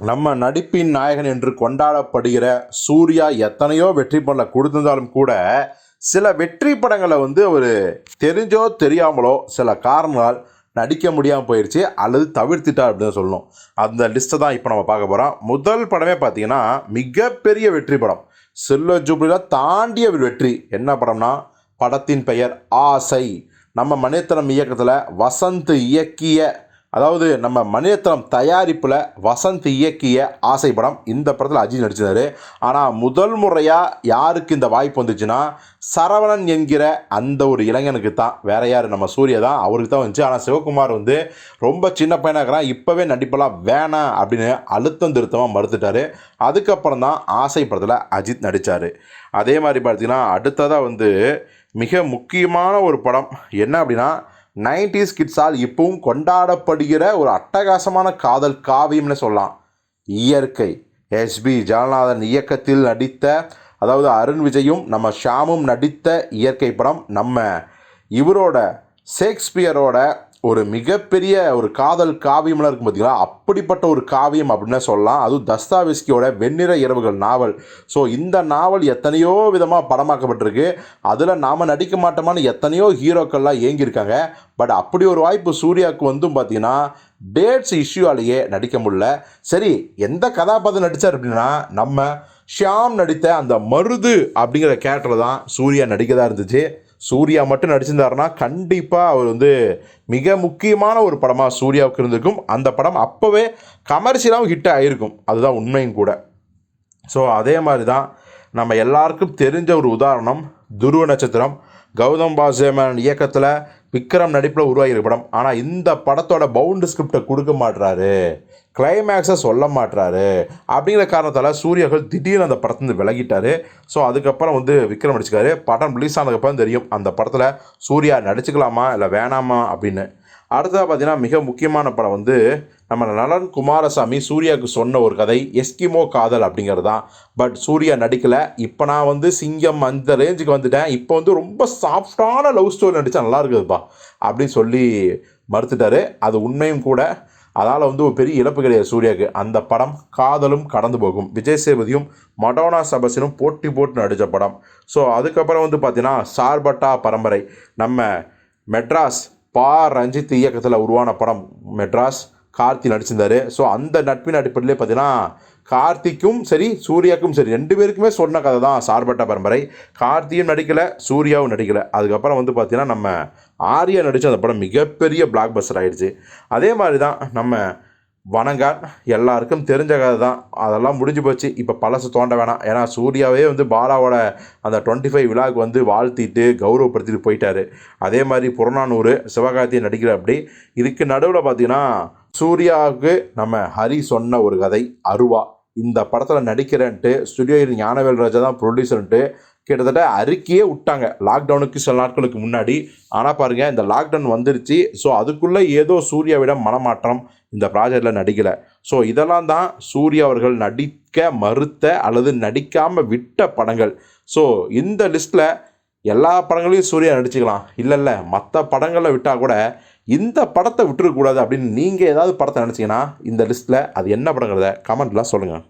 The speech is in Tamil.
நம்ம நடிப்பின் நாயகன் என்று கொண்டாடப்படுகிற சூர்யா எத்தனையோ வெற்றி படங்களை கொடுத்திருந்தாலும் கூட சில வெற்றி படங்களை அவர் தெரிஞ்சோ தெரியாமலோ சில காரணங்களால் நடிக்க முடியாமல் போயிடுச்சு அல்லது தவிர்த்துட்டார் அப்படின்னு சொல்லணும். அந்த லிஸ்ட்டை தான் இப்போ நம்ம பார்க்க போகிறோம். முதல் படமே பார்த்தீங்கன்னா மிகப்பெரிய வெற்றி படம், சில்வர் ஜூப்ளியில் தாண்டிய ஒரு வெற்றி. என்ன படம்னா, படத்தின் பெயர் ஆசை. நம்ம மணிரத்னம் இயக்கத்தில் வசந்த் இயக்கிய, அதாவது நம்ம மணிரத்னம் தயாரிப்பில் வசந்த் இயக்கிய ஆசை படம். இந்த படத்தில் அஜித் நடிச்சிருந்தார். ஆனால் முதல் முறையாக யாருக்கு இந்த வாய்ப்பு வந்துச்சுன்னா, சரவணன் என்கிற அந்த ஒரு இளைஞனுக்கு தான். வேற யார், நம்ம சூர்யா தான், அவருக்கு தான் வந்துச்சு. ஆனால் சிவகுமார் ரொம்ப சின்ன பையனாக இருக்கிறான், இப்போவே நடிப்பெல்லாம் வேணாம் அப்படின்னு அழுத்தம் திருத்தமாக மறுத்துட்டார். அதுக்கப்புறம் தான் ஆசை படத்தில் அஜித் நடித்தார். அதே மாதிரி பார்த்தீங்கன்னா அடுத்ததாக மிக முக்கியமான ஒரு படம் என்ன அப்படின்னா, 90s கிட்ஸால் இப்பவும் கொண்டாடப்படுகிற ஒரு அட்டகாசமான காதல் காவியம்னு சொல்லலாம். இயற்கை. எஸ்பி ஜனநாதன் இயக்கத்தில் நடித்த, அதாவது அருண் விஜயும் நம்ம ஷாமும் நடித்த இயற்கை படம். நம்ம இவரோட ஷேக்ஸ்பியரோட ஒரு மிகப்பெரிய ஒரு காதல் காவியம்லாம் இருக்கும் பார்த்தீங்களா, அப்படிப்பட்ட ஒரு காவியம் அப்படின்னு சொல்லலாம். அதுவும் தஸ்தாவேஸ்கியோட வெண்ணிற இரவுகள் நாவல். ஸோ இந்த நாவல் எத்தனையோ விதமாக படமாக்கப்பட்டிருக்கு. அதில் நாம் நடிக்க மாட்டோமான்னு எத்தனையோ ஹீரோக்கள்லாம் ஏங்கியிருக்காங்க. பட் அப்படி ஒரு வாய்ப்பு சூர்யாவுக்கு பார்த்தீங்கன்னா டேட்ஸ் இஷ்யூவாலேயே நடிக்க முடியல. சரி, எந்த கதாபாத்திரம் நடித்தார் அப்படின்னா, நம்ம ஷியாம் நடித்த அந்த மருது அப்படிங்கிற கேரக்டர் தான் சூர்யா நடிக்கதாக இருந்துச்சு. சூர்யா மட்டும் நடிச்சிருந்தாருன்னா கண்டிப்பாக அவர் மிக முக்கியமான ஒரு படமாக சூர்யாவுக்கு இருந்திருக்கும். அந்த படம் அப்போவே கமர்ஷியலாகவும் ஹிட் ஆகிருக்கும், அதுதான் உண்மையும் கூட. ஸோ அதே மாதிரி தான் நம்ம எல்லாருக்கும் தெரிஞ்ச ஒரு உதாரணம் துருவ நட்சத்திரம். கௌதம் வாசுதேவன் இயக்கத்தில் விக்ரம் நடிப்பில் உருவாகிற படம். ஆனால் இந்த படத்தோட பவுண்டு ஸ்கிரிப்டை கொடுக்க மாட்டுறாரு, கிளைமேக்ஸை சொல்ல மாட்டுறாரு. அப்படிங்கிற காரணத்தால் சூர்யாக்கள் திடீர்னு அந்த படத்துலேருந்து விலகிட்டார். ஸோ அதுக்கப்புறம் விக்ரம் நடிச்சுக்காரு. படம் ரிலீஸ் ஆனதுக்கப்புறம் தெரியும் அந்த படத்தில் சூர்யா நடிச்சுக்கலாமா இல்லை வேணாமா அப்படின்னு. அடுத்ததாக பார்த்தீங்கன்னா மிக முக்கியமான படம் நம்ம நலன் குமாரசாமி சூர்யாவுக்கு சொன்ன ஒரு கதை, எஸ்கிமோ காதல் அப்படிங்கிறது தான். பட் சூர்யா நடிக்கலை. இப்போ நான் சிங்கம் அந்த ரேஞ்சுக்கு வந்துட்டேன், இப்போ ரொம்ப சாஃப்டான லவ் ஸ்டோரி நடித்தா நல்லா இருக்குதுப்பா அப்படின்னு சொல்லி மறுத்துட்டார். அது உண்மையும் கூட. அதனால் ஒரு பெரிய இழப்பு கிடையாது சூர்யாவுக்கு. அந்த படம் காதலும் கடந்து போகும். விஜய் சேதுபதியும் மடோனா சபசினும் போட்டு நடித்த படம். ஸோ அதுக்கப்புறம் பார்த்தீங்கன்னா சார்பட்டா பரம்பரை. நம்ம மெட்ராஸ் ரஞ்சித் இயக்கத்தில் உருவான படம் மெட்ராஸ். கார்த்தி நடிச்சிருந்தார். ஸோ அந்த நட்பின் அடிப்படையிலே பார்த்தீங்கன்னா கார்த்திக்கும் சரி சூர்யாவுக்கும் சரி ரெண்டு பேருக்குமே சொன்ன கதை தான் சார்பட்டா பரம்பரை. கார்த்தியும் நடிக்கலை, சூர்யாவும் நடிக்கலை. அதுக்கப்புறம் பார்த்தீங்கன்னா நம்ம ஆர்யா நடித்த அந்த படம் மிகப்பெரிய பிளாக் பஸ்டர் ஆகிடுச்சு. அதே மாதிரி தான் நம்ம வணங்கான், எல்லாருக்கும் தெரிஞ்ச கதை தான். அதெல்லாம் முடிஞ்சு போச்சு. இப்போ பழசு தோண்ட வேணாம். ஏன்னா சூர்யாவே பாலாவோட அந்த 25 விழாவுக்கு வாழ்த்திட்டு கௌரவப்படுத்திட்டு போயிட்டார். அதே மாதிரி புறநானூறு சிவகார்த்தியை நடிக்கிற அப்படி. இதுக்கு நடுவில் பார்த்தீங்கன்னா சூர்யாவுக்கு நம்ம ஹரி சொன்ன ஒரு கதை அருவா. இந்த படத்தில் நடிக்கிறேன்ட்டு ஸ்டுடியோ ஞானவேல் ராஜா தான் ப்ரொடியூசர்ன்ட்டு கிட்டத்தட்ட அறிக்கையே விட்டாங்க லாக்டவுனுக்கு சில நாட்களுக்கு முன்னாடி. ஆனால் பாருங்கள், இந்த லாக்டவுன் வந்துருச்சு. ஸோ அதுக்குள்ளே ஏதோ சூர்யாவிடம் மனமாற்றம், இந்த ப்ராஜெக்டில் நடிக்கலை. ஸோ இதெல்லாம் தான் சூர்யா அவர்கள் நடிக்க மறுத்த அல்லது நடிக்காமல் விட்ட படங்கள். ஸோ இந்த லிஸ்ட்டில் எல்லா படங்களையும் சூர்யா நடிச்சுக்கலாம், இல்லை மற்ற படங்களில் விட்டால் கூட இந்த படத்தை விட்டுருக்கக்கூடாது அப்படின்னு நீங்கள் ஏதாவது படத்தை நினச்சிங்கன்னா இந்த லிஸ்ட்டில் அது என்ன படங்கிறத கமெண்ட்லாம் சொல்லுங்கள்.